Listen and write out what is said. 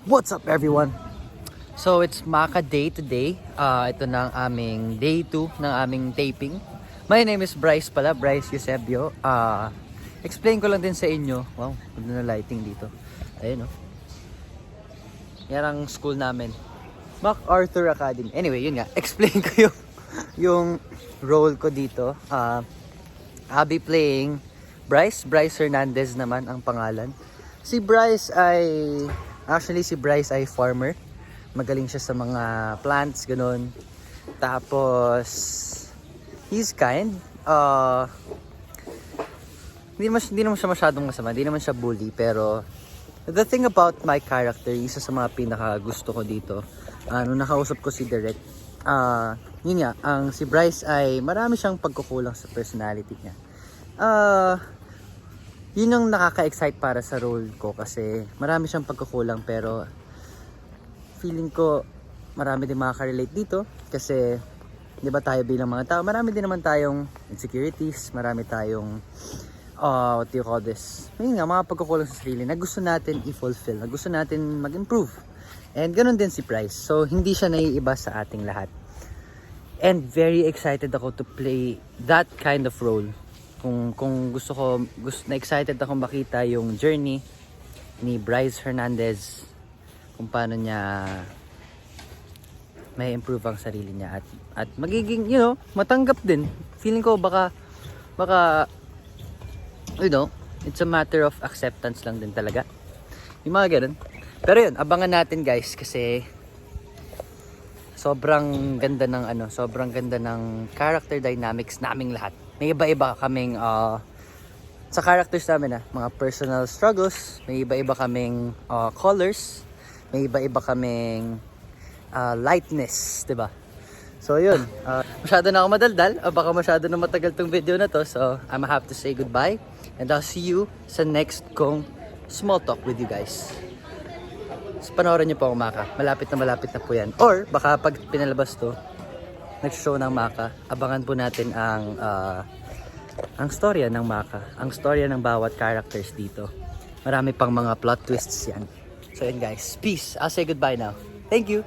What's up everyone? So it's Maka Day today. Ito na ang aming day 2 ng aming taping. My name is Bryce pala, Bryce Eusebio. Explain ko lang din sa inyo. Wow, ganda na lighting dito. Ayun, no? Yan ang school namin. MacArthur Academy. Anyway, yun nga. Explain ko yung role ko dito. I'll be playing Bryce. Bryce Hernandez naman ang pangalan. Si Bryce ay farmer. Magaling siya sa mga plants, ganun. Tapos, he's kind. Hindi naman siya masyadong masama. Hindi naman siya bully. Pero, the thing about my character, isa sa mga pinaka gusto ko dito, nung nakausap ko si Direk, yun nga, si Bryce ay marami siyang pagkukulang sa personality niya. Yun yung nakaka-excite para sa role ko kasi marami siyang pagkukulang pero feeling ko marami din makaka-relate dito kasi di ba tayo bilang mga tao, marami din naman tayong insecurities, marami tayong what do you call this? Yun nga, mga pagkukulang sa sarili na gusto natin i-fulfill, na gusto natin mag-improve. And ganun din si Bryce. So hindi siya naiiba sa ating lahat. And very excited ako to play that kind of role. Kung na-excited akong makita yung journey ni Bryce Hernandez, kung paano niya may improve ang sarili niya at magiging, matanggap din. Feeling ko baka it's a matter of acceptance lang din talaga. Yung mga ganun. Pero yun, abangan natin guys kasi sobrang ganda ng character dynamics naming lahat. May iba-iba kaming sa characters namin mga personal struggles, may iba-iba kaming colors, may iba-iba kaming lightness, 'di ba? So yun, masyado na ako madaldal, baka masyado na matagal tong video na to, so I'm have to say goodbye and I'll see you sa next kong small talk with you guys. So, panoorin niyo po ang Maka. Malapit na po yan. Or baka pag pinalabas to, nag-show ng Maka, abangan po natin ang storya ng Maka, ang storya ng bawat characters dito. Marami pang mga plot twists yan. So yun guys, peace. I'll say goodbye now. Thank you.